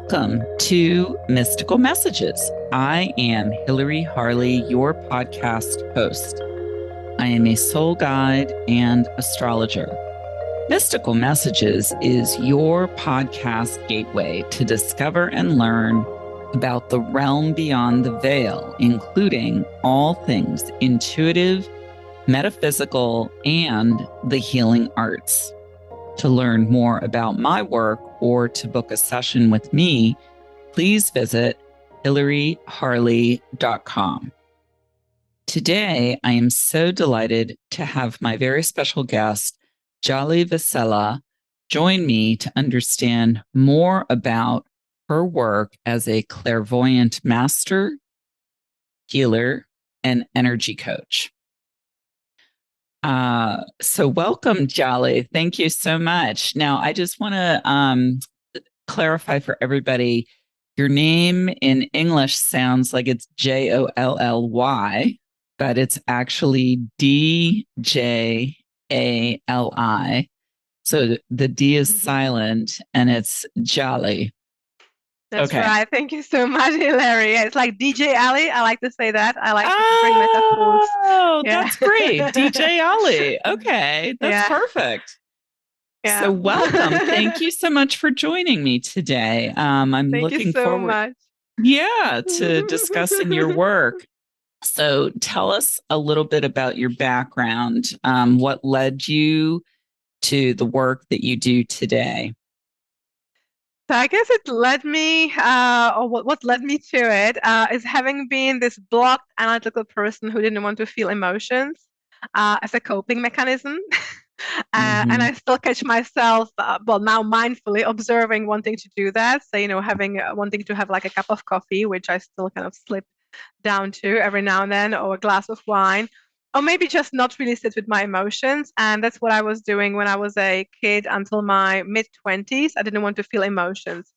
Welcome to Mystical Messages. I am Hilary Harley, your podcast host. I am a soul guide and astrologer. Mystical Messages is your podcast gateway to discover and learn about the realm beyond the veil, including all things intuitive, metaphysical, and the healing arts. To learn more about my work or to book a session with me, please visit hilaryharley.com. Today, I am so delighted to have my very special guest, Djali Vesela, join me to understand more about her work as a clairvoyant master, healer, and energy coach. So welcome, Djali. Thank you so much. Now, I just want to clarify for everybody, your name in English sounds like it's Jolly, but it's actually Djali. So the D is silent and it's Djali. That's right. Thank you so much, Hilary. It's like DJ Ali. I like to say that. I like to bring metaphors. Oh, that's great. DJ Ali. Okay, that's perfect. Yeah. So welcome. Thank you so much for joining me today. I'm looking forward to discussing your work. So tell us a little bit about your background. What led you to the work that you do today? So I guess it led me, or what led me to it, is having been this blocked analytical person who didn't want to feel emotions as a coping mechanism. And I still catch myself, now mindfully observing wanting to do that. So, wanting to have like a cup of coffee, which I still kind of slip down to every now and then, or a glass of wine. Or maybe just not really sit with my emotions. And that's what I was doing when I was a kid until my mid-20s. I didn't want to feel emotions.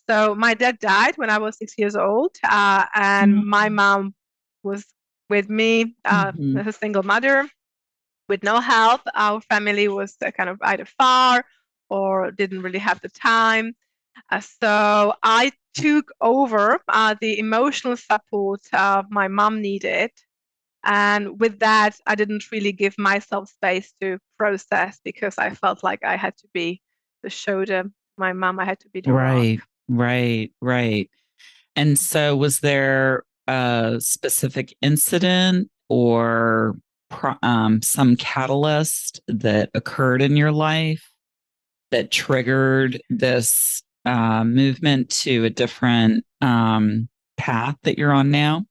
So my dad died when I was 6 years old. And my mom was with me as a single mother with no help. Our family was kind of either far or didn't really have the time. So I took over the emotional support my mom needed. And with that, I didn't really give myself space to process because I felt like I had to be the shoulder. My mom, I had to be the rock. Right. And so was there a specific incident or some catalyst that occurred in your life that triggered this movement to a different path that you're on now?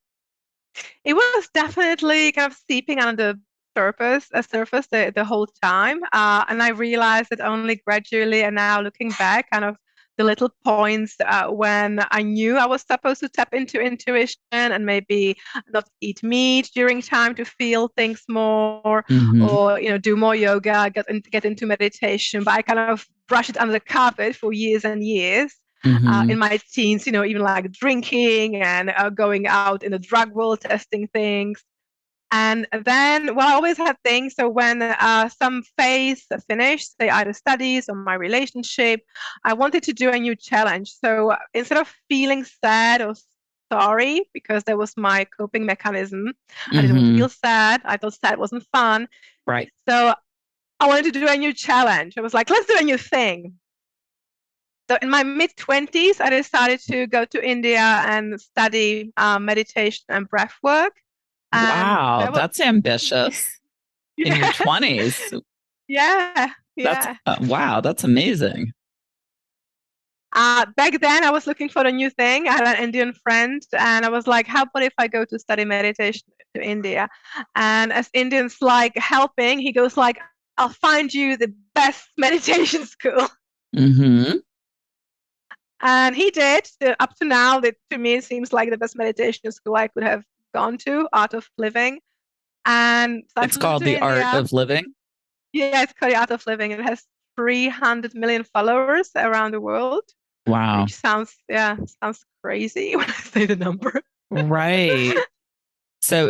It was definitely kind of seeping under the surface the whole time. And I realized that only gradually, and now looking back, kind of the little points when I knew I was supposed to tap into intuition and maybe not eat meat during time to feel things more, or do more yoga, get into meditation. But I kind of brushed it under the carpet for years and years. In my teens, even like drinking and going out in the drug world, testing things. And then, I always had things. So when some phase finished, say either studies or my relationship, I wanted to do a new challenge. So instead of feeling sad or sorry, because that was my coping mechanism, I didn't want to feel sad. I thought sad wasn't fun. Right. So I wanted to do a new challenge. I was like, let's do a new thing. So in my mid-20s, I decided to go to India and study meditation and breath work. Wow, that's ambitious. In your 20s. Yeah. Wow, that's amazing. Back then, I was looking for a new thing. I had an Indian friend, and I was like, how about if I go to study meditation to India? And as Indians like helping, he goes like, I'll find you the best meditation school. And he did. Up to now, that to me seems like the best meditation school I could have gone to, Art of Living. And so it's called the Art of Living? Yeah, it's called the Art of Living. It has 300 million followers around the world. Wow. Which sounds crazy when I say the number. Right. So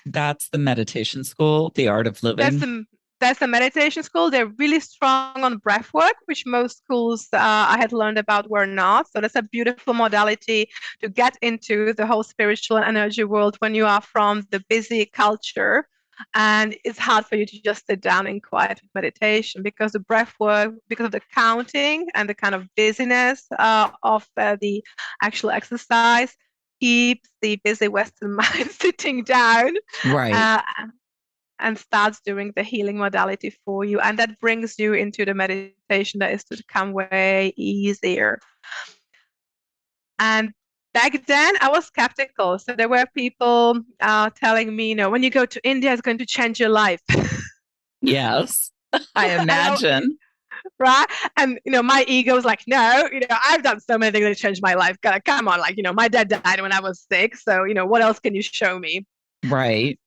that's the meditation school, the Art of Living? There's a meditation school. They're really strong on breath work, which most schools I had learned about were not. So that's a beautiful modality to get into the whole spiritual and energy world when you are from the busy culture. And it's hard for you to just sit down in quiet meditation because the breath work, because of the counting and the kind of busyness of the actual exercise, keeps the busy Western mind sitting down. Right. And starts doing the healing modality for you. And that brings you into the meditation that is to come way easier. And back then, I was skeptical. So there were people telling me, when you go to India, it's going to change your life. Yes, I imagine. Right. And, my ego was like, no, I've done so many things that changed my life. Come on. My dad died when I was 6. So, what else can you show me? Right.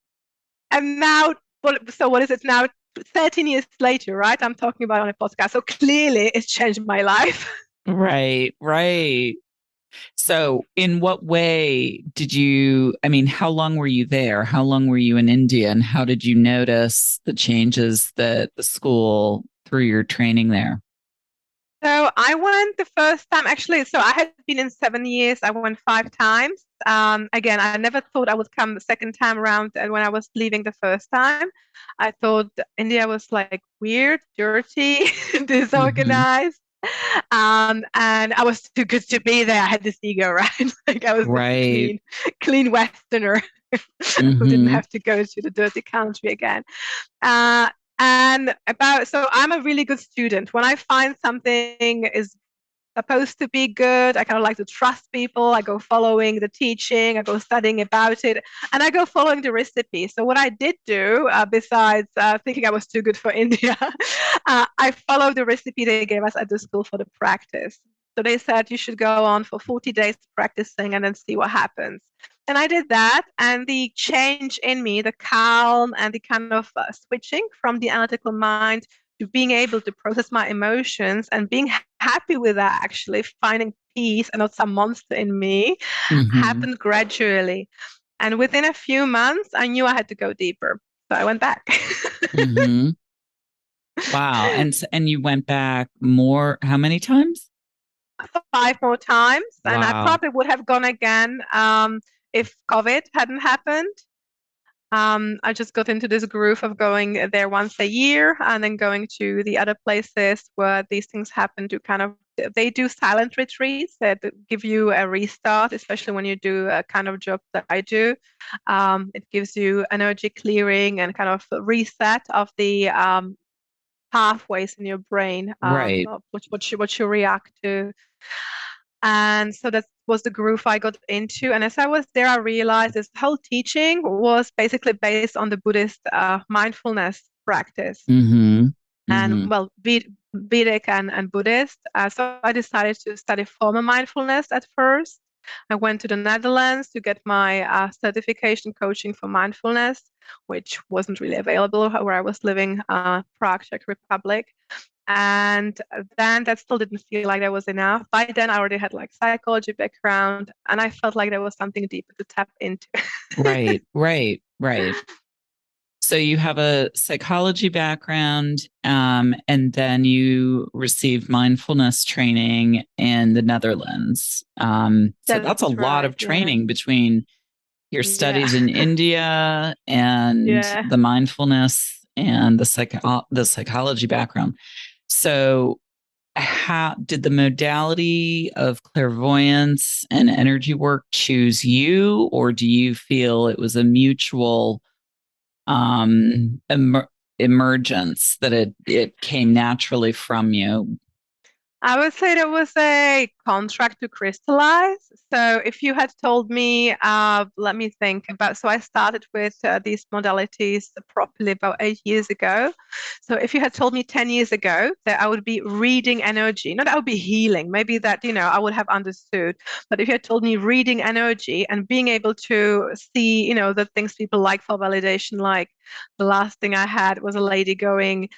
And now, what is it now? 13 years later, right? I'm talking about on a podcast. So clearly it's changed my life. Right. So in what way how long were you there? How long were you in India? And how did you notice the changes that the school through your training there? So I went the first time, actually. So I had been in 7 years. I went 5 times. Again, I never thought I would come the second time around. And when I was leaving the first time, I thought India was weird, dirty, disorganized. And I was too good to be there. I had this ego, right? I was the clean Westerner who didn't have to go to the dirty country again. So I'm a really good student. When I find something is supposed to be good, I kind of like to trust people. I go following the teaching, I go studying about it, and I go following the recipe. So what I did do, besides thinking I was too good for India, I followed the recipe they gave us at the school for the practice. So they said you should go on for 40 days practicing and then see what happens. And I did that, and the change in me, the calm and the kind of switching from the analytical mind to being able to process my emotions and being happy with that, actually finding peace and not some monster in me, happened gradually. And within a few months, I knew I had to go deeper. So I went back. Wow. And you went back more, how many times? 5 more times. Wow. And I probably would have gone again if COVID hadn't happened. I just got into this groove of going there once a year and then going to the other places where these things happen to they do silent retreats that give you a restart, especially when you do a kind of job that I do. It gives you energy clearing and kind of reset of the pathways in your brain, right. what you react to. And so that was the groove I got into. And as I was there, I realized this whole teaching was basically based on the Buddhist mindfulness practice. And well, Vedic and Buddhist. So I decided to study formal mindfulness at first. I went to the Netherlands to get my certification coaching for mindfulness, which wasn't really available where I was living, Prague, Czech Republic. And then that still didn't feel like that was enough. By then I already had psychology background, and I felt like there was something deeper to tap into. Right. So you have a psychology background, and then you received mindfulness training in the Netherlands. So that's a lot of training between your studies in India and the mindfulness and the psychology background. So how did the modality of clairvoyance and energy work choose you, or do you feel it was a mutual emergence that it came naturally from you? I would say there was a contract to crystallize. So if you had told me, let me think about, so I started with these modalities properly about 8 years ago. So if you had told me 10 years ago that I would be reading energy, not that I would be healing, maybe that, I would have understood. But if you had told me reading energy and being able to see, the things people like for validation, like the last thing I had was a lady going,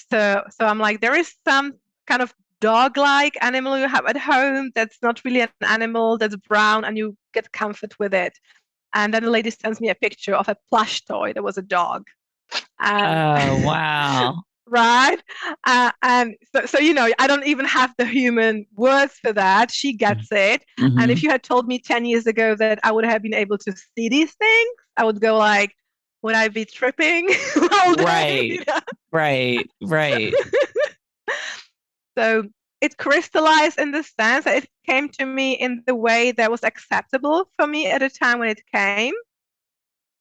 so I'm like, there is some kind of dog-like animal you have at home that's not really an animal, that's brown, and you get comfort with it. And then the lady sends me a picture of a plush toy that was a dog. Oh, wow. Right. And so, I don't even have the human words for that. She gets it. And if Mm-hmm. you had told me 10 years ago that I would have been able to see these things, I would go like, would I be tripping all day? Right. Right. Right. So it crystallized in the sense that it came to me in the way that was acceptable for me at the time when it came,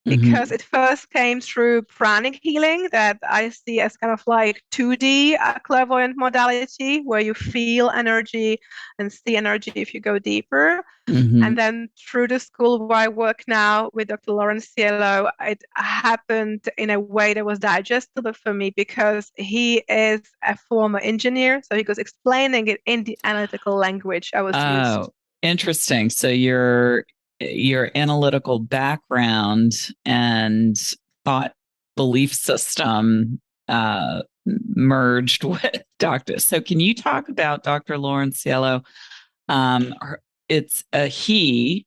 because Mm-hmm. it first came through pranic healing that I see as kind of like 2D clairvoyant modality where you feel energy and see energy if you go deeper. Mm-hmm. And then through the school where I work now with Dr. Cielo, it happened in a way that was digestible for me because he is a former engineer. So he was explaining it in the analytical language I was used to. Oh, interesting. So your analytical background and thought belief system merged with Dr. So can you talk about Dr. Lawrence Cielo? It's a he.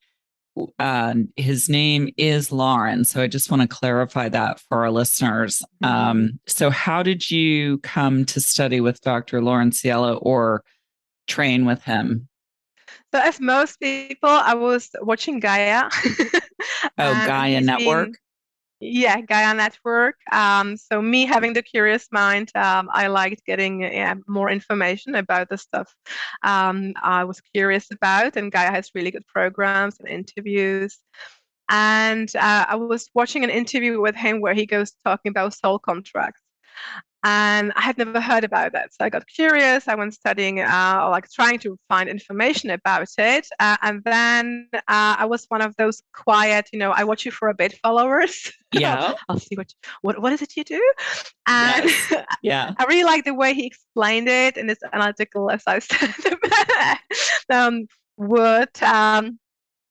His name is Lauren. So I just want to clarify that for our listeners. So how did you come to study with Dr. Lawrence Cielo or train with him? So as most people, I was watching Gaia. Oh, And Gaia he's Network. been, yeah, Gaia Network. So me having the curious mind, I liked getting more information about the stuff I was curious about. And Gaia has really good programs and interviews. And I was watching an interview with him where he goes talking about soul contracts. And I had never heard about that. So I got curious. I went studying, like trying to find information about it. And then I was one of those quiet, I watch you for a bit followers. Yeah. I'll see what is it you do? And Yes. Yeah. I really like the way he explained it in this analytical, as I said, word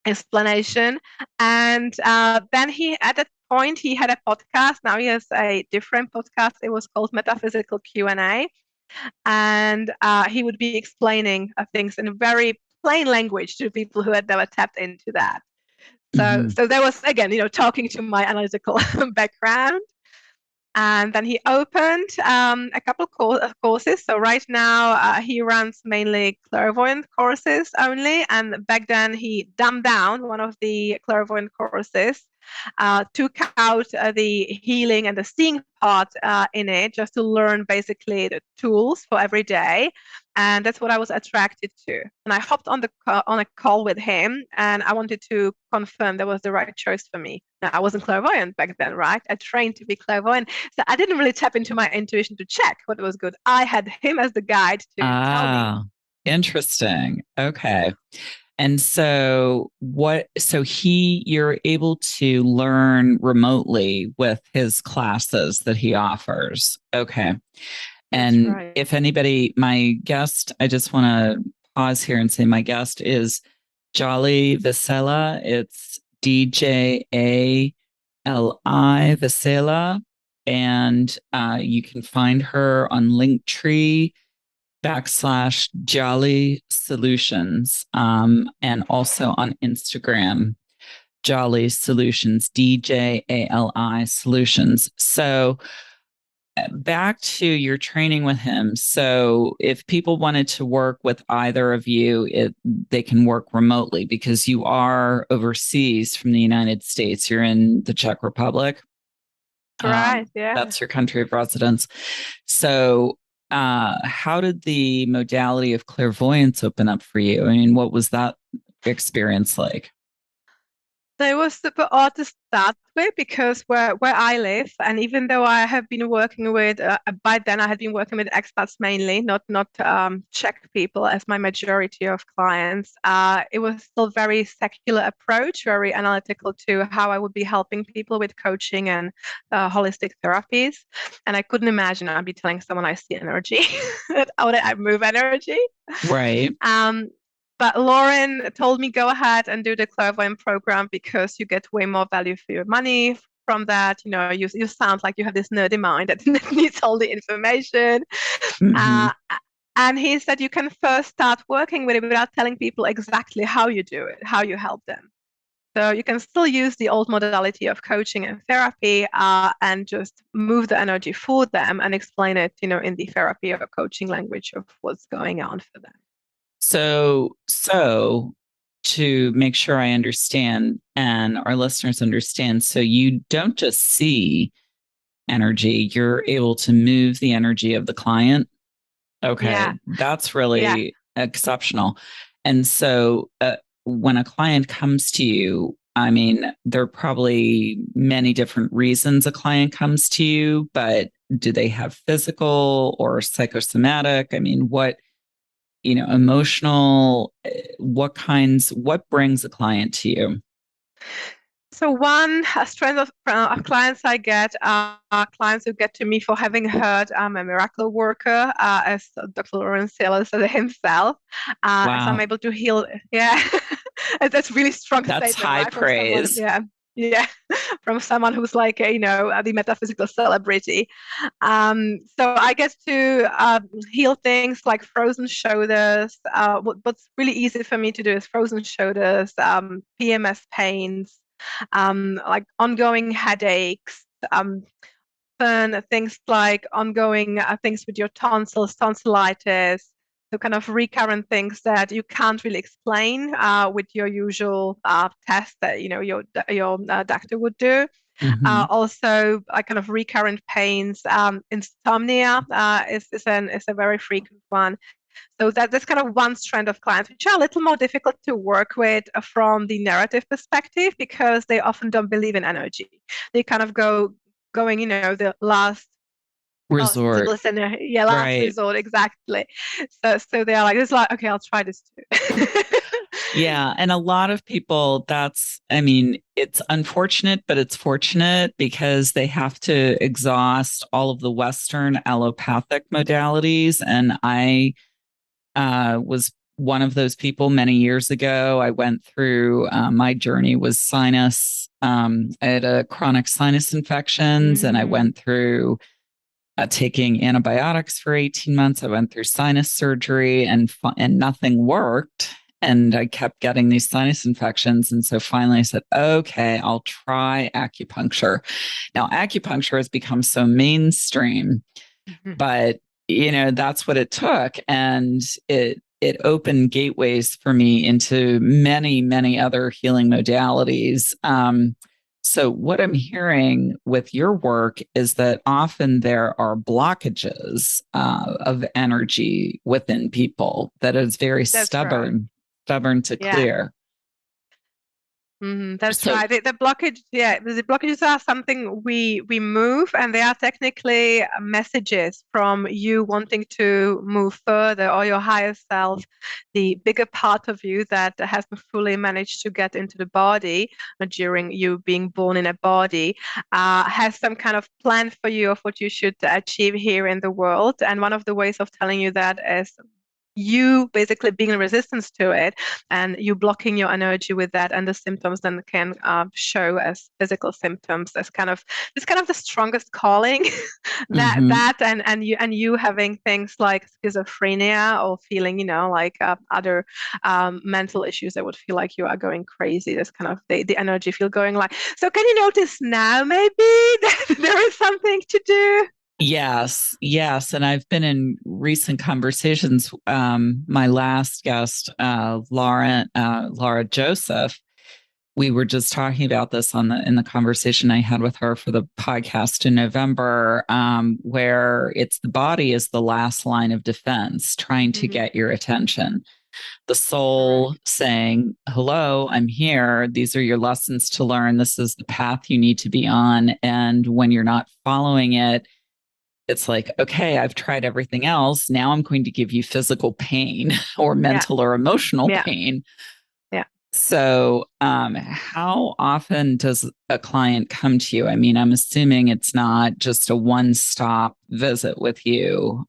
explanation. And then at that point, he had a podcast. Now he has a different podcast. It was called Metaphysical Q&A. And he would be explaining things in a very plain language to people who had never tapped into that. So there was, again, talking to my analytical background. And then he opened a couple of courses. So right now he runs mainly clairvoyant courses only. And back then he dumbed down one of the clairvoyant courses, took out the healing and the seeing part in it just to learn basically the tools for every day. And that's what I was attracted to. And I hopped on a call with him, and I wanted to confirm that was the right choice for me. Now, I wasn't clairvoyant back then, right? I trained to be clairvoyant. So I didn't really tap into my intuition to check what was good. I had him as the guide to tell me. Interesting. Okay. And so you're able to learn remotely with his classes that he offers. Okay. And right. if anybody, my guest, I just want to pause here and say my guest is Djali Vesela. It's Djali Vesela. And you can find her on Linktree /Djali Solutions, and also on Instagram, Djali Solutions, DJALI Solutions. So back to your training with him. So if people wanted to work with either of you, they can work remotely because you are overseas from the United States. You're in the Czech Republic. Right. Yeah. That's your country of residence. So how did the modality of clairvoyance open up for you? I mean, what was that experience like? So it was super odd to start with because where I live, and even though I have been working with, by then I had been working with expats mainly, not Czech people as my majority of clients. It was still very secular approach, very analytical to how I would be helping people with coaching and holistic therapies. And I couldn't imagine I'd be telling someone I see energy, how I move energy. Right. But Lauren told me, go ahead and do the clairvoyant program because you get way more value for your money from that. You sound like you have this nerdy mind that needs all the information. And he said you can first start working with it without telling people exactly how you do it, how you help them. So you can still use the old modality of coaching and therapy and just move the energy for them and explain it, in the therapy or coaching language of what's going on for them. So to make sure I understand and our listeners understand, so you don't just see energy, you're able to move the energy of the client. Okay, Yeah. that's really exceptional. And so when a client comes to you, I mean, there are probably many different reasons a client comes to you, but do they have physical or psychosomatic? I mean, what, emotional, what brings a client to you? So one strength of clients I get are clients who get to me for having heard I'm a miracle worker, as Dr. Cielo said himself. So I'm Wow. able to heal. Yeah, that's really strong That's statement, high right? From someone, praise. yeah, from someone who's like, the metaphysical celebrity. So I get to heal things like frozen shoulders. What's really easy for me to do is frozen shoulders, PMS pains, like ongoing headaches, things like ongoing things with your tonsils, tonsillitis, so kind of recurrent things that you can't really explain with your usual test that your doctor would do. Mm-hmm. Also, kind of recurrent pains. Insomnia is a very frequent one. So that's kind of one strand of clients, which are a little more difficult to work with from the narrative perspective because they often don't believe in energy. They kind of going, the last Resort. listener, last Right. resort, exactly. So they are like, it's like, okay, I'll try this too. Yeah. And a lot of people, it's unfortunate, but it's fortunate because they have to exhaust all of the Western allopathic modalities. And I was one of those people many years ago. I went through, my journey was sinus. I had a chronic sinus infections and I went through taking antibiotics for 18 months. I went through sinus surgery and nothing worked. And I kept getting these sinus infections. And so finally I said, okay, I'll try acupuncture. Now, acupuncture has become so mainstream, but that's what it took. And it opened gateways for me into many, many other healing modalities. So what I'm hearing with your work is that often there are blockages of energy within people that is very That's right. stubborn to Yeah. clear. That's So right. The blockage, the blockages are something we move, and they are technically messages from you wanting to move further, or your higher self, the bigger part of you that hasn't fully managed to get into the body during you being born in a body, has some kind of plan for you of what you should achieve here in the world. And one of the ways of telling you that is you basically being in resistance to it and you blocking your energy with that, and the symptoms then can show as physical symptoms as kind of the strongest calling and you having things like schizophrenia or feeling like other mental issues that would feel like you are going crazy. There's kind of the energy feel going like, so can you notice now maybe that there is something to do? Yes. And I've been in recent conversations. My last guest, Laura Joseph, we were just talking about this in the conversation I had with her for the podcast in November, where it's the body is the last line of defense, trying to get your attention. The soul saying, hello, I'm here. These are your lessons to learn. This is the path you need to be on. And when you're not following it, it's like, okay, I've tried everything else. Now I'm going to give you physical pain or mental or emotional pain. Yeah. So, how often does a client come to you? I mean, I'm assuming it's not just a one-stop visit with you.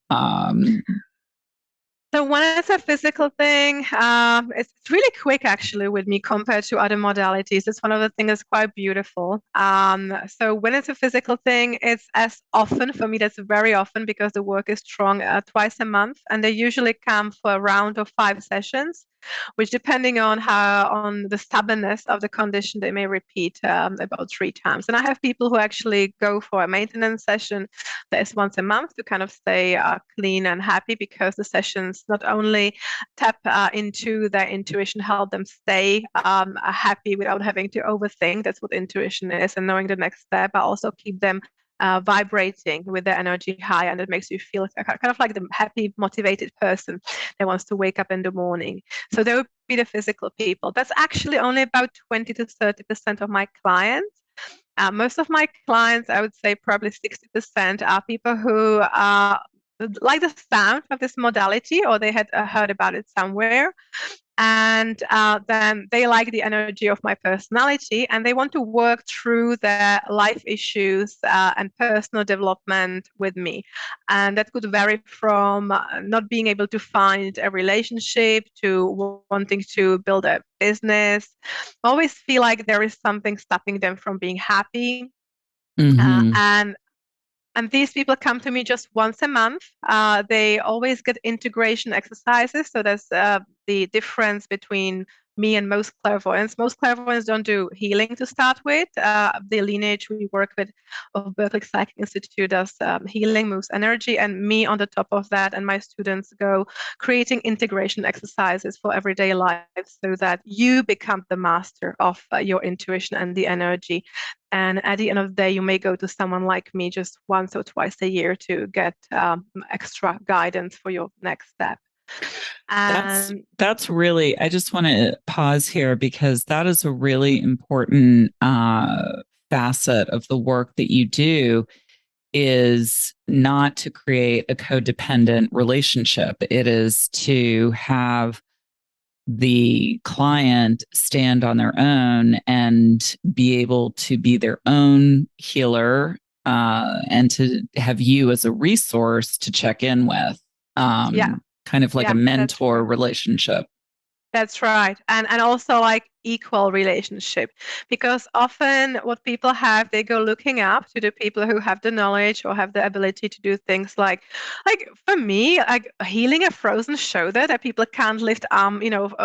So when it's a physical thing, it's really quick actually with me compared to other modalities. It's one of the things that's quite beautiful. So when it's a physical thing, it's as often for me. That's very often because the work is strong, twice a month, and they usually come for a round of 5 sessions. which depending on the stubbornness of the condition, they may repeat about 3 times. And I have people who actually go for a maintenance session that is once a month to kind of stay clean and happy, because the sessions not only tap into their intuition, help them stay happy without having to overthink. That's what intuition is, and knowing the next step, but also keep them vibrating with their energy high, and it makes you feel kind of like the happy, motivated person that wants to wake up in the morning. So they would be the physical people. That's actually only about 20 to 30% of my clients. Most of my clients, I would say probably 60%, are people who like the sound of this modality, or they had heard about it somewhere. And then they like the energy of my personality, and they want to work through their life issues and personal development with me. And that could vary from not being able to find a relationship to wanting to build a business. Always feel like there is something stopping them from being happy. And these people come to me just once a month. They always get integration exercises. So there's the difference between me and most clairvoyants. Most clairvoyants don't do healing to start with. The lineage we work with of Berkeley Psychic Institute does healing, moves energy, and me on the top of that, and my students go creating integration exercises for everyday life, so that you become the master of your intuition and the energy. And at the end of the day, you may go to someone like me just once or twice a year to get extra guidance for your next step. That's really, I just want to pause here, because that is a really important facet of the work that you do, is not to create a codependent relationship. It is to have the client stand on their own and be able to be their own healer, and to have you as a resource to check in with. Kind of like a mentor relationship. That's right. And also like equal relationship, because often what people have, they go looking up to the people who have the knowledge or have the ability to do things like for me, like healing a frozen shoulder that people can't lift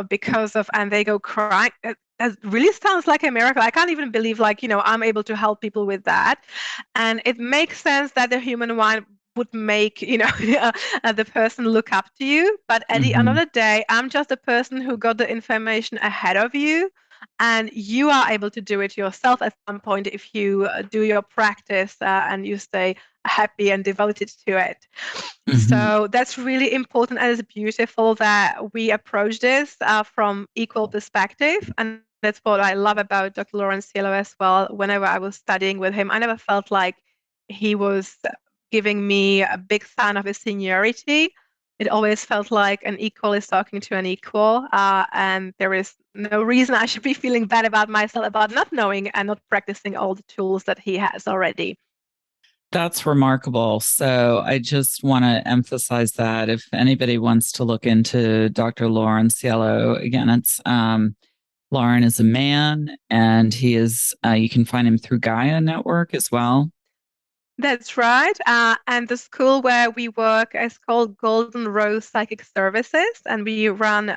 because of, and they go crying. That really sounds like a miracle. I can't even believe I'm able to help people with that. And it makes sense that the human mind would make the person look up to you, but at the end of the day, I'm just a person who got the information ahead of you, and you are able to do it yourself at some point if you do your practice and you stay happy and devoted to it. So that's really important, and it's beautiful that we approach this from equal perspective. And that's what I love about Dr. Lawrence Cielo as well. Whenever I was studying with him, I never felt like he was giving me a big sign of his seniority. It always felt like an equal is talking to an equal, and there is no reason I should be feeling bad about myself about not knowing and not practicing all the tools that he has already. That's remarkable. So I just want to emphasize that if anybody wants to look into Dr. Lauren Cielo, again, it's Lauren is a man, and he is, you can find him through Gaia Network as well. That's right. And the school where we work is called Golden Rose Psychic Services, and we run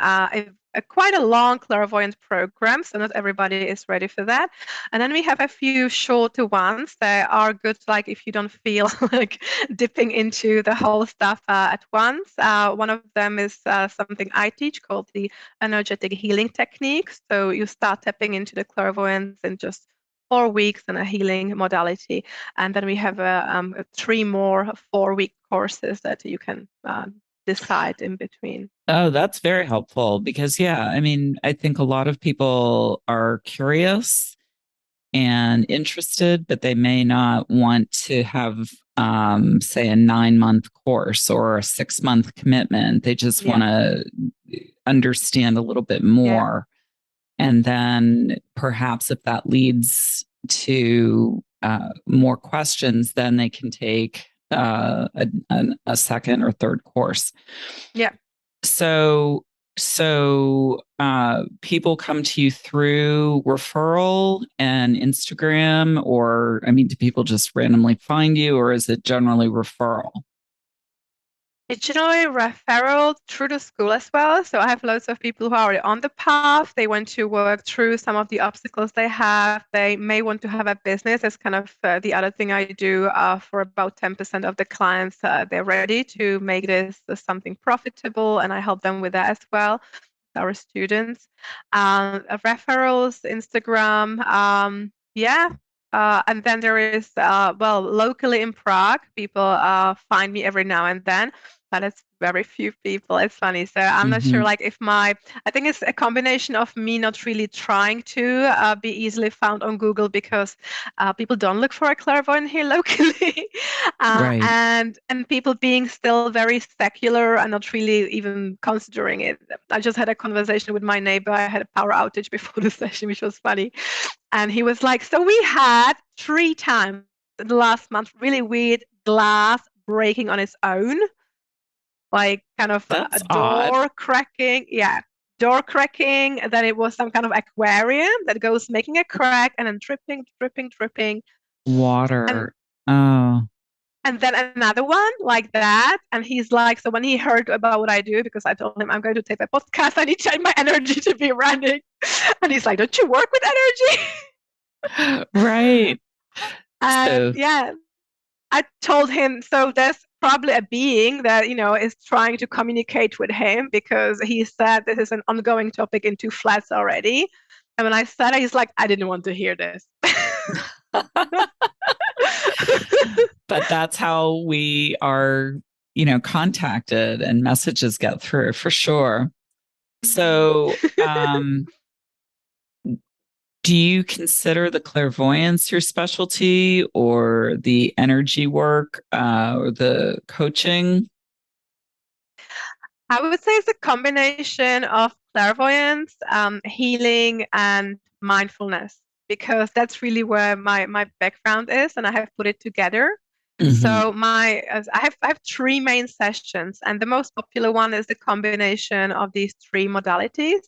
quite a long clairvoyant program, so not everybody is ready for that. And then we have a few shorter ones that are good, like if you don't feel like dipping into the whole stuff at once. One of them is something I teach called the energetic healing techniques. So you start tapping into the clairvoyance in just 4 weeks in a healing modality. And then we have 3 more 4-week courses that you can decide in between. Oh, that's very helpful, because, I think a lot of people are curious and interested, but they may not want to have, say, a 9-month course or a 6-month commitment. They just want to understand a little bit more. And then perhaps if that leads to more questions, then they can take a second or third course. Yeah. So people come to you through referral and Instagram, or, do people just randomly find you, or is it generally referral? It's generally referral through the school as well. So I have loads of people who are already on the path. They want to work through some of the obstacles they have. They may want to have a business. That's kind of the other thing I do for about 10% of the clients. They're ready to make this something profitable, and I help them with that as well. Our students, referrals, Instagram, yeah. And then there is, well, locally in Prague, people find me every now and then, but it's very few people. It's funny. So I'm not sure, like, I think it's a combination of me not really trying to be easily found on Google, because people don't look for a clairvoyant here locally, Right. and people being still very secular and not really even considering it. I just had a conversation with my neighbor. I had a power outage before the session, which was funny. And he was like, so we had 3 times in the last month really weird glass breaking on its own, like kind of a That's door odd. cracking. Yeah, door cracking. And then it was some kind of aquarium that goes making a crack and then dripping, dripping, dripping. And Water. Oh, then another one like that. And he's like, so when he heard about what I do, because I told him I'm going to take a podcast, I need to change my energy to be running. And he's like, don't you work with energy? right. And So yeah, I told him, so there's probably a being that, is trying to communicate with him, because he said this is an ongoing topic in 2 flats already. And when I said it, he's like, I didn't want to hear this. but that's how we are, contacted and messages get through for sure. So, do you consider the clairvoyance your specialty, or the energy work, or the coaching? I would say it's a combination of clairvoyance, healing, and mindfulness, because that's really where my background is, and I have put it together. So I have 3 main sessions, and the most popular one is the combination of these 3 modalities.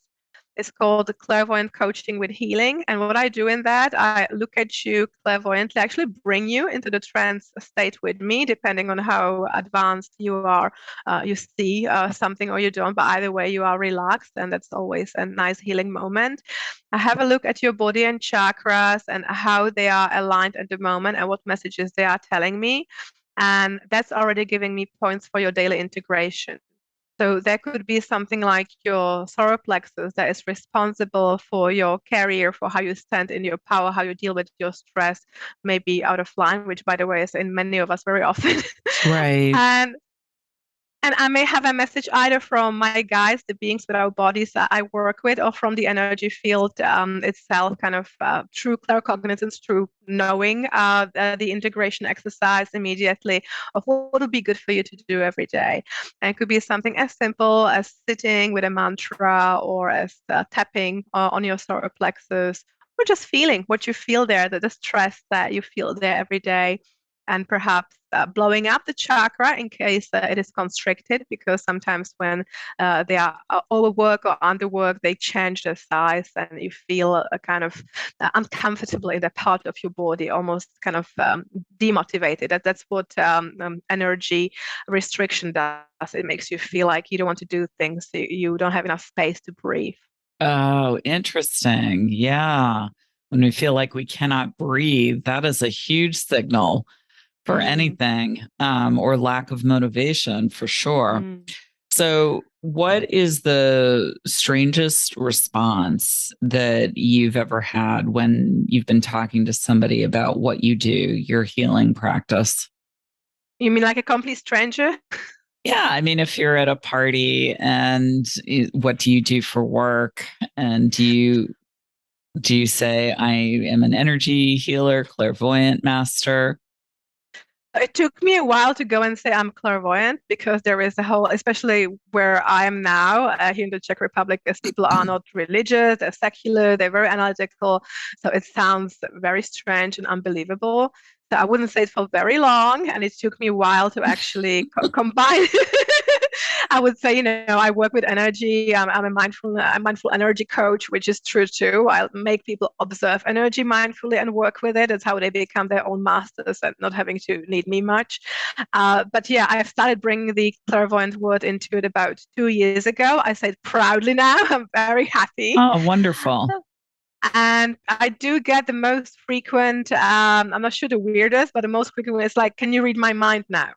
It's called the clairvoyant coaching with healing. And what I do in that, I look at you clairvoyantly, actually bring you into the trance state with me, depending on how advanced you are. You see something or you don't, but either way, you are relaxed, and that's always a nice healing moment. I have a look at your body and chakras and how they are aligned at the moment and what messages they are telling me. And that's already giving me points for your daily integration. So there could be something like your solar plexus that is responsible for your career, for how you stand in your power, how you deal with your stress, maybe out of line, which, by the way, is in many of us very often. Right. And I may have a message either from my guides, the beings with our bodies that I work with, or from the energy field itself, kind of through claircognizance, through knowing the integration exercise immediately of what would be good for you to do every day. And it could be something as simple as sitting with a mantra, or as tapping on your solar plexus, or just feeling what you feel there, the stress that you feel there every day. And perhaps blowing up the chakra in case it is constricted, because sometimes when they are overworked or underworked, they change their size, and you feel a kind of uncomfortable in that part of your body, almost kind of demotivated. That's what energy restriction does. It makes you feel like you don't want to do things, you don't have enough space to breathe. Oh, interesting. Yeah. When we feel like we cannot breathe, that is a huge signal for anything, or lack of motivation for sure. So, what is the strangest response that you've ever had when you've been talking to somebody about what you do, your healing practice? You mean like a complete stranger? Yeah, I mean, if you're at a party and what do you do for work, and do you say I am an energy healer, clairvoyant master? It took me a while to go and say I'm clairvoyant, because there is a whole, especially where I am now, here in the Czech Republic, as people are not religious, they're secular, they're very analytical. So it sounds very strange and unbelievable. So I wouldn't say it for very long, and it took me a while to actually combine. I would say, I work with energy. I'm a mindful energy coach, which is true too. I'll make people observe energy mindfully and work with it. That's how they become their own masters and not having to need me much. But yeah, I've started bringing the clairvoyant word into it about 2 years ago. I say it proudly now. I'm very happy. Oh, wonderful. And I do get the most frequent, I'm not sure the weirdest, but the most frequent is like, can you read my mind now?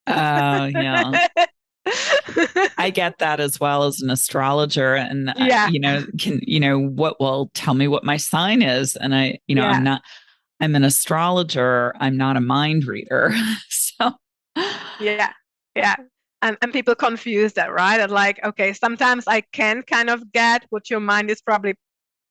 Oh, yeah. I get that as well as an astrologer. And, Yeah. tell me what my sign is. And I'm an astrologer. I'm not a mind reader. So, yeah. And people confuse that, right? And like, okay, sometimes I can kind of get what your mind is probably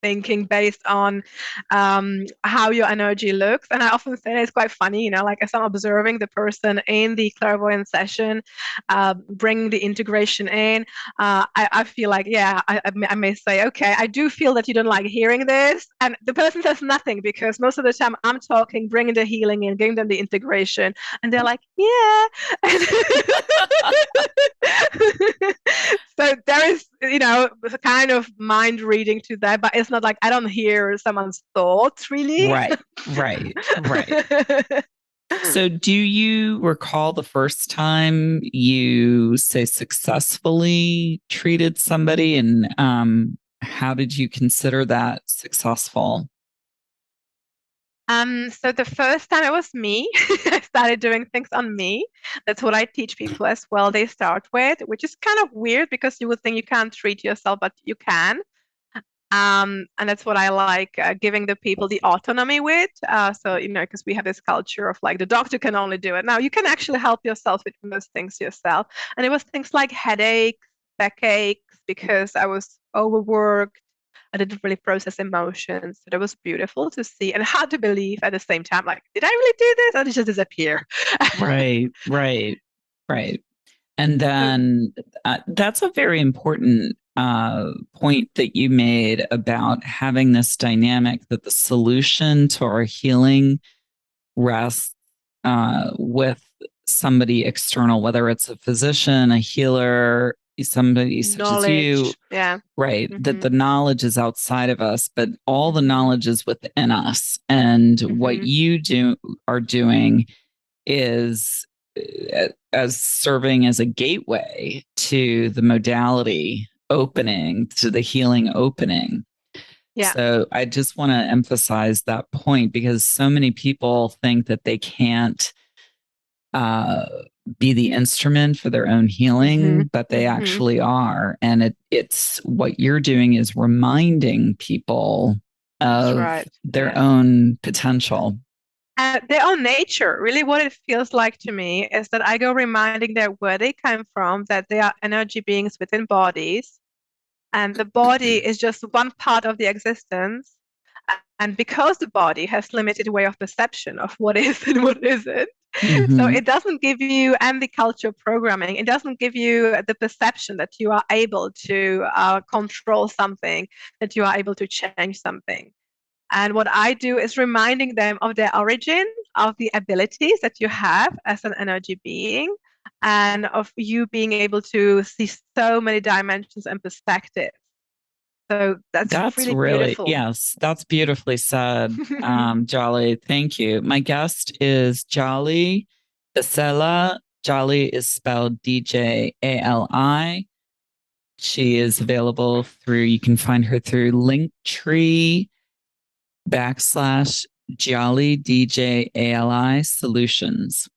thinking based on how your energy looks. And I often say it's quite funny, like as I'm observing the person in the clairvoyant session, bring the integration in, I feel like, I may say, okay, I do feel that you don't like hearing this. And the person says nothing because most of the time I'm talking, bringing the healing in, giving them the integration. And they're like, yeah. So there is, a kind of mind reading to that, but it's not like I don't hear someone's thoughts really. Right. So do you recall the first time you say successfully treated somebody, and how did you consider that successful? So the first time it was me. I started doing things on me. That's what I teach people as well. They start with, which is kind of weird because you would think you can't treat yourself, but you can. And that's what I like giving the people the autonomy with. So, because we have this culture of like the doctor can only do it. Now you can actually help yourself with most things yourself. And it was things like headaches, backaches, because I was overworked. I didn't really process emotions. So that was beautiful to see and hard to believe at the same time. Like, did I really do this? Or did it just disappear? Right. And then that's a very important point that you made about having this dynamic that the solution to our healing rests with somebody external, whether it's a physician, a healer, somebody such as you. Yeah. Right. Mm-hmm. That the knowledge is outside of us, but all the knowledge is within us. And what you are doing is as serving as a gateway to the modality opening, to the healing opening. Yeah. So I just want to emphasize that point because so many people think that they can't be the instrument for their own healing, but they actually are. And it's what you're doing is reminding people of their own potential. Their own nature. Really what it feels like to me is that I go reminding them where they come from, that they are energy beings within bodies. And the body is just one part of the existence. And because the body has limited way of perception of what is and what isn't, so it doesn't give you, and the culture programming, it doesn't give you the perception that you are able to control something, that you are able to change something. And what I do is reminding them of their origin, of the abilities that you have as an energy being, and of you being able to see so many dimensions and perspectives. So that's really beautiful. Yes, that's beautifully said, Djali. Thank you. My guest is Djali Vesela. Djali is spelled Djali. She is available you can find her through Linktree / Djali Djali Solutions.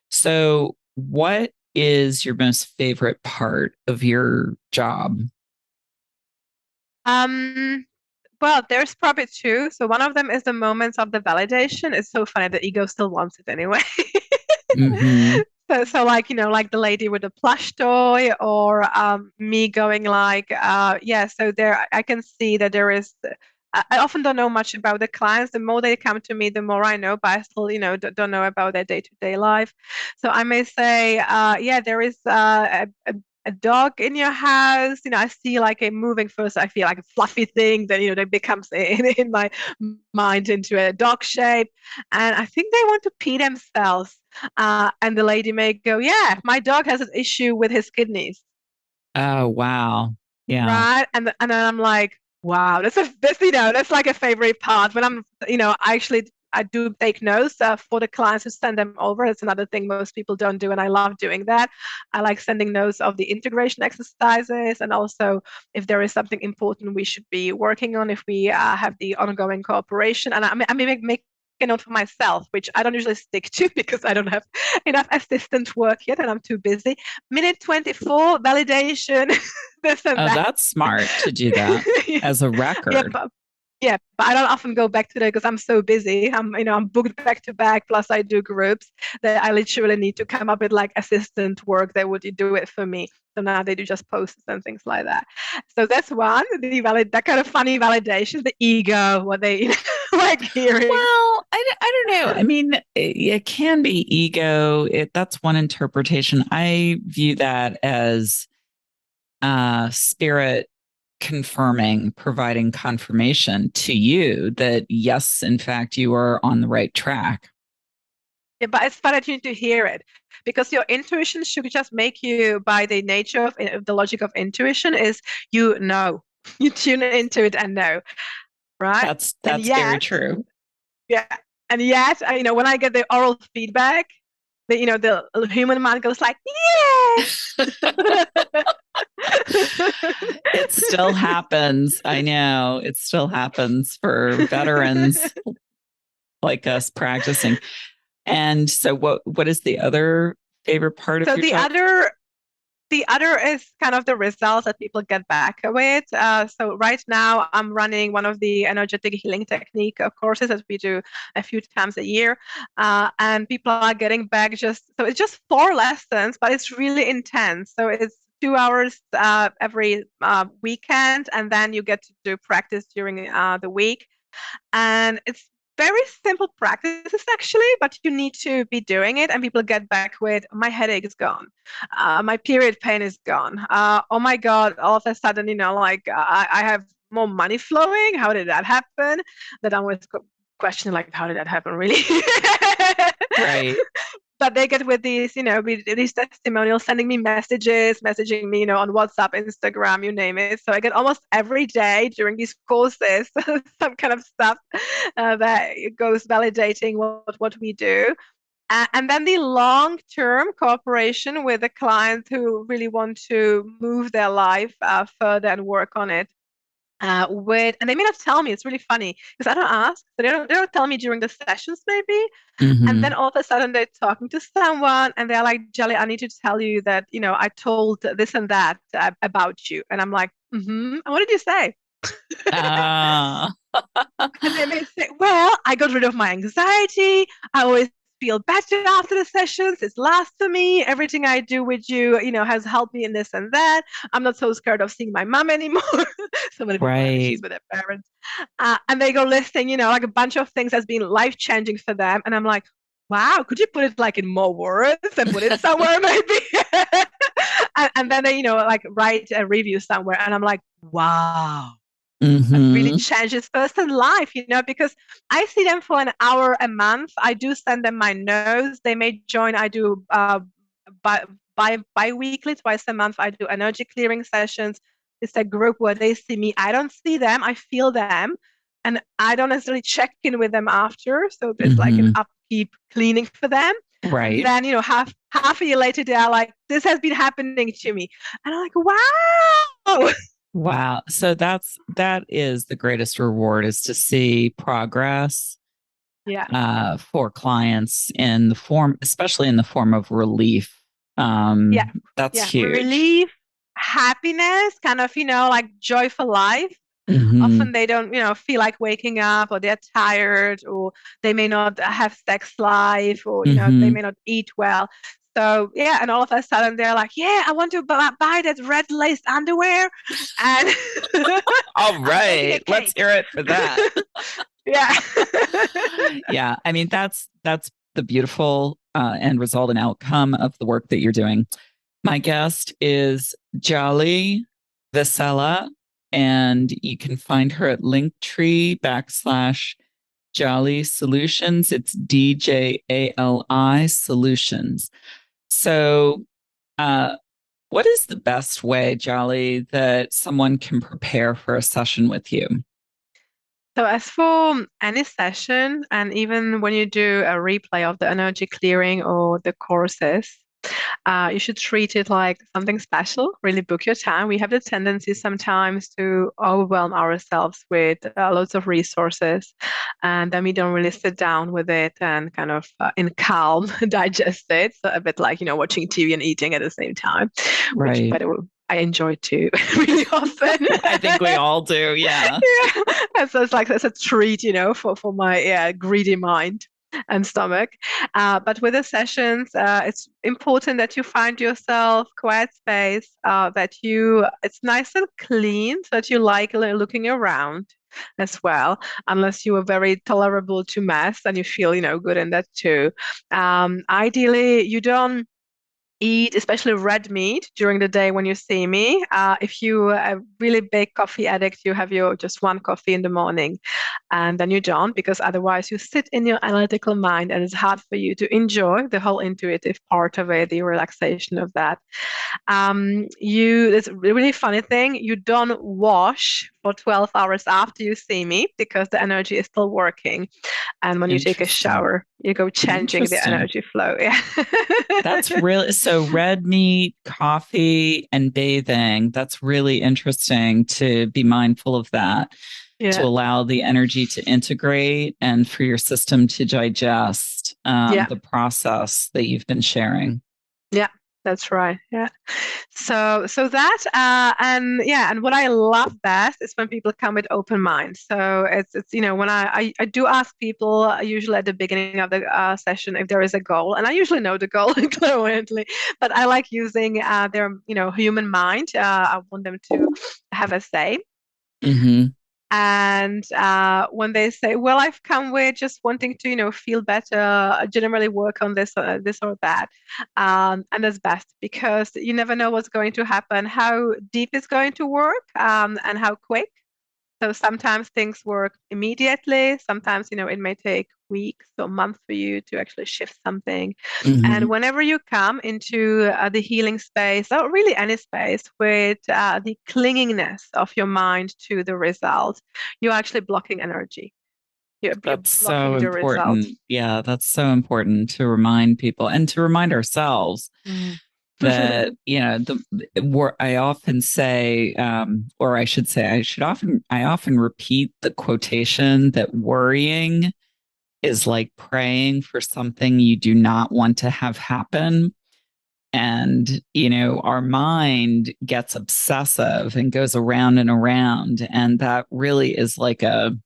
So what is your most favorite part of your job? Well, there's probably two. So one of them is the moments of the validation. It's so funny. The ego still wants it anyway. So like, like the lady with the plush toy, or me going like, so there I can see that there is. I often don't know much about the clients. The more they come to me, the more I know, but I still, don't know about their day-to-day life. So I may say, there is a dog in your house. I see like a moving first. I feel like a fluffy thing. Then that becomes in my mind into a dog shape, and I think they want to pee themselves. And the lady may go, "Yeah, my dog has an issue with his kidneys." Oh, wow. Yeah. right? And then I'm like, wow, that's like a favorite part when I do take notes for the clients who send them over. It's another thing most people don't do, and I love doing that. I like sending notes of the integration exercises, and also if there is something important we should be working on, if we have the ongoing cooperation. And I may make a note for myself, which I don't usually stick to because I don't have enough assistant work yet, and I'm too busy. Minute 24 validation. This and Oh, that. that's smart to do that as a Yeah, record. but I don't often go back to that because I'm so busy. I'm booked back to back. Plus, I do groups that I literally need to come up with like assistant work that would do it for me. So now they do just posts and things like that. So that's one, that kind of funny validation, the ego, what they like hearing. Well, I don't know. I mean, it can be ego. That's one interpretation. I view that as spirit confirming, providing confirmation to you that, yes, in fact, you are on the right track. Yeah, but it's fun to hear it because your intuition should just make you, by the nature of the logic of intuition, is you know, you tune into it and know, right? And That's very yet, true. yeah, and yet, when I get the oral feedback, the human mind goes like, yes. It still happens. I know it still happens for veterans like us practicing. And so what is the other favorite part of So your job? the other is kind of the results that people get back with. So right now I'm running one of the energetic healing technique courses that we do a few times a year. And people are getting back so it's just 4 lessons, but it's really intense. So it's 2 hours every weekend, and then you get to do practice during the week. And it's very simple practices actually, but you need to be doing it. And people get back with, my headache is gone. My period pain is gone. Oh my God, all of a sudden, I have more money flowing. How did that happen? That I'm always questioning, like, how did that happen really? Right. But they get with these testimonials, sending me messages, messaging me, on WhatsApp, Instagram, you name it. So I get almost every day during these courses some kind of stuff that goes validating what we do. And then the long-term cooperation with the clients who really want to move their life further and work on it. And they may not tell me. It's really funny because I don't ask. So they don't tell me during the sessions maybe. And then Mm-hmm. all of a sudden they're talking to someone and they're like, Djali, I need to tell you that, I told this and that about you. And I'm like, mm-hmm. And what did you say? Uh, And they may say, well, I got rid of my anxiety. I always feel better after the sessions. It's lasts for me. Everything I do with you, has helped me in this and that. I'm not so scared of seeing my mom anymore. So many people have right. issues with their parents. And they go listing, like a bunch of things that's been life changing for them. And I'm like, wow, could you put it like in more words and put it somewhere maybe? And then they, like write a review somewhere. And I'm like, wow, that really Mm-hmm. changes person's life, because I see them for an hour a month. I do send them my notes. They may join. I do bi-weekly, twice a month. I do energy clearing sessions. It's a group where they see me. I don't see them. I feel them. And I don't necessarily check in with them after. So there's like an Mm-hmm. upkeep cleaning for them. And Right. then, half a year later, they are like, this has been happening to me. And I'm like, wow. Wow. So that is the greatest reward, is to see progress Yeah. for clients in the form, especially in the form of relief. Yeah. That's Yeah. huge. Relief, happiness, kind of, like joy for life. Mm-hmm. Often they don't, feel like waking up, or they're tired, or they may not have sex life, or, they Mm-hmm. may not eat well. So, yeah. And all of a sudden they're like, yeah, I want to buy that red lace underwear. And All I'm baking a right. Let's cake. hear it for that. Yeah. Yeah. I mean, that's the beautiful end result and outcome of the work that you're doing. My guest is Djali Vesela, and you can find her at Linktree /Djali Solutions. It's DJALI Solutions. So What is the best way, Djali, that someone can prepare for a session with you? So as for any session, and even when you do a replay of the energy clearing or the courses, you should treat it like something special. Really book your time. We have the tendency sometimes to overwhelm ourselves with loads of resources, and then we don't really sit down with it and kind of in calm digest it. So a bit like, watching TV and eating at the same time, which, by Right. the way, I enjoy too really often. I think we all do. Yeah. Yeah. And so it's like it's a treat, for my greedy mind and stomach. But with the sessions, it's important that you find yourself quiet space, it's nice and clean, so that you like looking around as well, unless you are very tolerable to mess and you feel, good in that too. Ideally, you don't eat, especially red meat, during the day when you see me. If you are a really big coffee addict, you have your just one coffee in the morning, and then you don't, because otherwise you sit in your analytical mind, and it's hard for you to enjoy the whole intuitive part of it, the relaxation of that. It's a really funny thing. You don't wash for 12 hours after you see me because the energy is still working. And when you take a Interesting. shower, you go changing the Interesting. energy flow. Yeah. That's really so red meat, coffee, and bathing. That's really interesting to be mindful of that, to Yeah. allow the energy to integrate and for your system to digest Yeah. the process that you've been sharing. Yeah. That's right. Yeah. So that and what I love best is when people come with open minds. So it's when I do ask people usually at the beginning of the session if there is a goal, and I usually know the goal clairvoyantly, but I like using their human mind. I want them to have a say. Mm-hmm. And when they say, "Well, I've come with just wanting to, feel better, generally work on this or that," and that's best because you never know what's going to happen, how deep it's going to work, and how quick. So sometimes things work immediately. Sometimes, it may take weeks or months for you to actually shift something. Mm-hmm. And whenever you come into the healing space, or really any space, with the clingingness of your mind to the result, you're actually blocking energy. You're That's so blocking the result. important. Yeah, that's so important to remind people and to remind ourselves Mm. that I often say, or I should say, I often repeat the quotation that worrying is like praying for something you do not want to have happen. And our mind gets obsessive and goes around and around, and that really is like a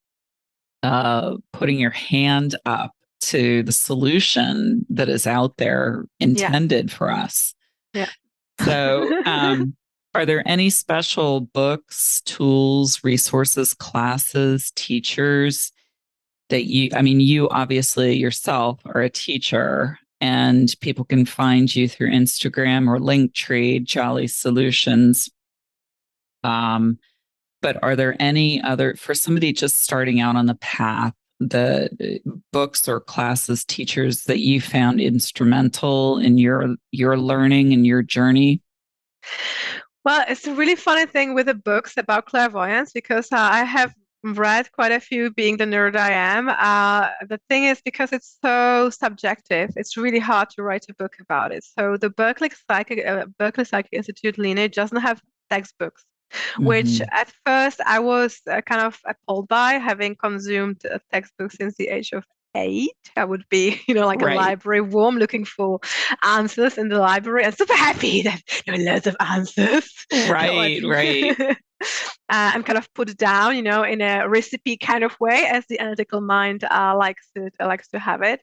putting your hand up to the solution that is out there Yeah. intended for us. Yeah. So, are there any special books, tools, resources, classes, teachers that you obviously yourself are a teacher, and people can find you through Instagram or Linktree, Djali Solutions. But are there any other, for somebody just starting out on the path, the books or classes, teachers that you found instrumental in your learning and your journey? Well, it's a really funny thing with the books about clairvoyance because I have read quite a few, being the nerd I am. The thing is, because it's so subjective, it's really hard to write a book about it. So the Berkeley Psychic Institute lineage doesn't have textbooks, which Mm-hmm. at first I was kind of appalled by, having consumed textbooks since the age of 8. I would be, like a Right, library worm looking for answers in the library, and super happy that there are loads of answers. right, right. And kind of put down, in a recipe kind of way, as the analytical mind likes to have it.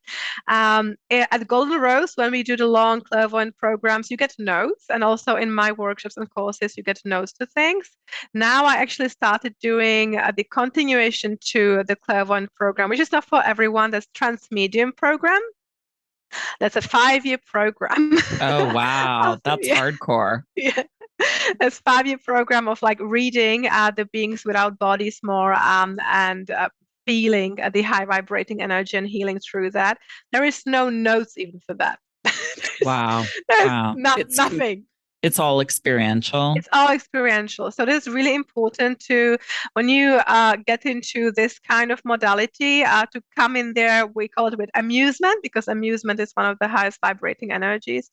At Golden Rose, when we do the long clairvoyant programs, you get notes, and also in my workshops and courses, you get notes to things. Now I actually started doing the continuation to the clairvoyant program, which is not for everyone. That's Transmedium program. That's a 5-year program. Oh, wow. That's Yeah. hardcore. Yeah. It's 5-year program of like reading the beings without bodies more, and feeling the high vibrating energy and healing through that. There is no notes even for that. Wow. There's Wow. nothing. It's all experiential. It's all experiential. So this is really important to, when you get into this kind of modality, to come in there, we call it with amusement, because amusement is one of the highest vibrating energies.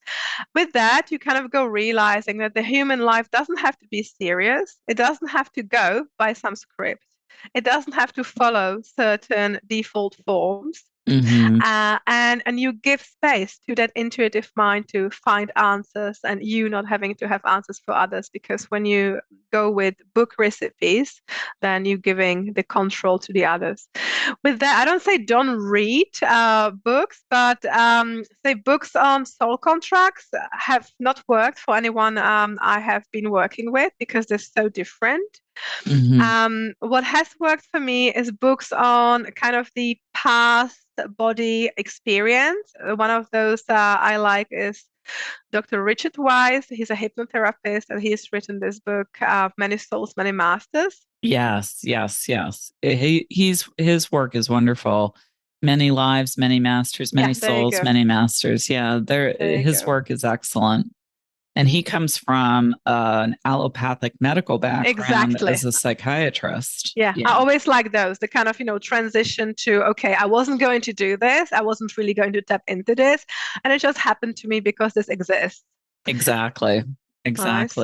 With that, you kind of go realizing that the human life doesn't have to be serious. It doesn't have to go by some script. It doesn't have to follow certain default forms. Mm-hmm. And you give space to that intuitive mind to find answers, and you not having to have answers for others, because when you go with book recipes, then you're giving the control to the others. With that, I don't say don't read books, but say books on soul contracts have not worked for anyone I have been working with, because they're so different. What has worked for me is books on kind of the past body experience. One of those I like is Dr. Richard Weiss. He's a hypnotherapist, and he's written this book, Many Souls, Many Masters. Yes. His work is wonderful. Many lives, many masters, many souls, many masters. Yeah, his work is excellent. And he comes from an allopathic medical background as a psychiatrist. Yeah, I always like those, the kind of, transition to, okay, I wasn't going to do this. I wasn't really going to tap into this. And it just happened to me because this exists. Exactly. Nice.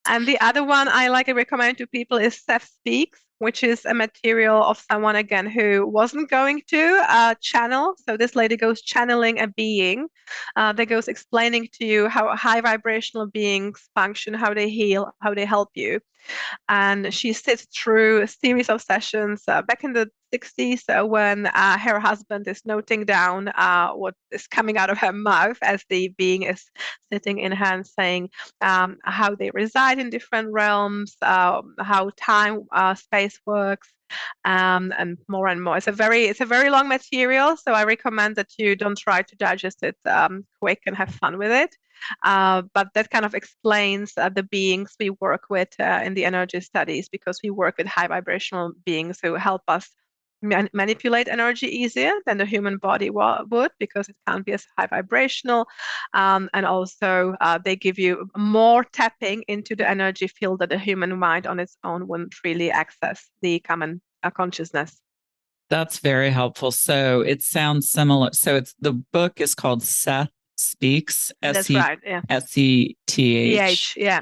And the other one I like to recommend to people is Seth Speaks, which is a material of someone, again, who wasn't going to channel. So this lady goes channeling a being that goes explaining to you how high vibrational beings function, how they heal, how they help you. And she sits through a series of sessions back in the 60s when her husband is noting down what is coming out of her mouth as the being is sitting in her and saying how they reside in different realms, how time, space works, and more and more. It's a very long material, so I recommend that you don't try to digest it quick and have fun with it. But that kind of explains the beings we work with in the energy studies, because we work with high vibrational beings who help us manipulate energy easier than the human body would, because it can't be as high vibrational. And also they give you more tapping into the energy field that the human mind on its own wouldn't really access the common consciousness. That's very helpful. So it sounds similar. So the book is called Seth Speaks. That's right. Yeah. SETH. Yeah.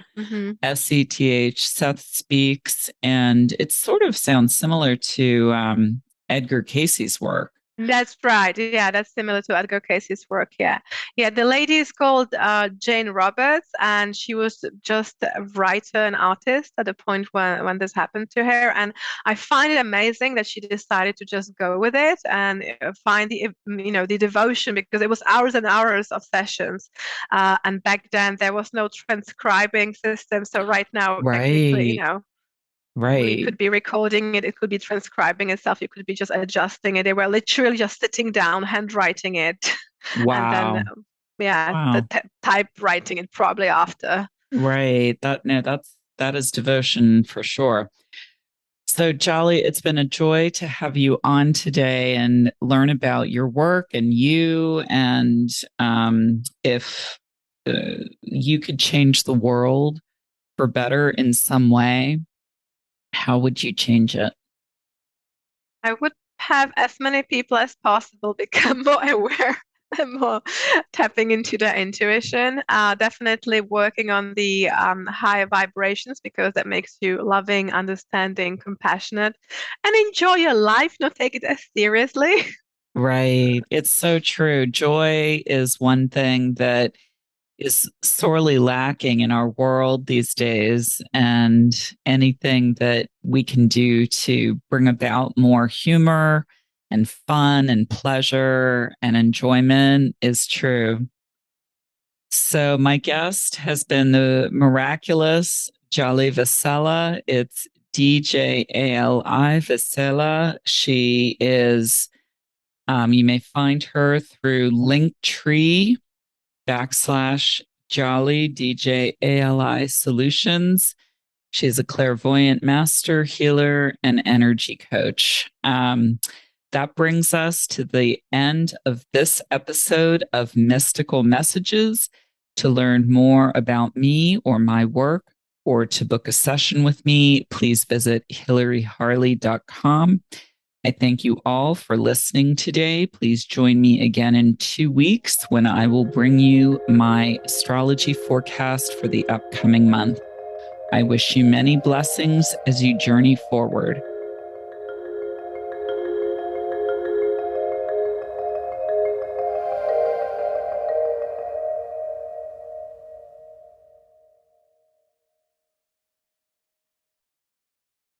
SETH. Seth Speaks, and it sort of sounds similar to Edgar Cayce's work. That's right. Yeah, that's similar to Edgar Cayce's work. Yeah. The lady is called Jane Roberts, and she was just a writer and artist at the point when this happened to her. And I find it amazing that she decided to just go with it and find the devotion, because it was hours and hours of sessions. And back then there was no transcribing system. So right now, technically, Right. You could be recording it. It could be transcribing itself. You could be just adjusting it. They were literally just sitting down, handwriting it. Wow. And then, typewriting it probably after. Right. That is devotion for sure. So Djali, it's been a joy to have you on today and learn about your work and you. And if you could change the world for better in some way, how would you change it? I would have as many people as possible become more aware and more tapping into their intuition. Definitely working on the higher vibrations, because that makes you loving, understanding, compassionate, and enjoy your life, not take it as seriously. Right. It's so true. Joy is one thing that is sorely lacking in our world these days, and anything that we can do to bring about more humor and fun and pleasure and enjoyment is true. So my guest has been the miraculous Djali Vesela. It's Djali Vesela. She is, you may find her through Linktree /Djali, Djali Solutions. She's a clairvoyant master, healer, and energy coach. That brings us to the end of this episode of Mystical Messages. To learn more about me or my work, or to book a session with me, please visit hilaryharley.com. I thank you all for listening today. Please join me again in 2 weeks when I will bring you my astrology forecast for the upcoming month. I wish you many blessings as you journey forward.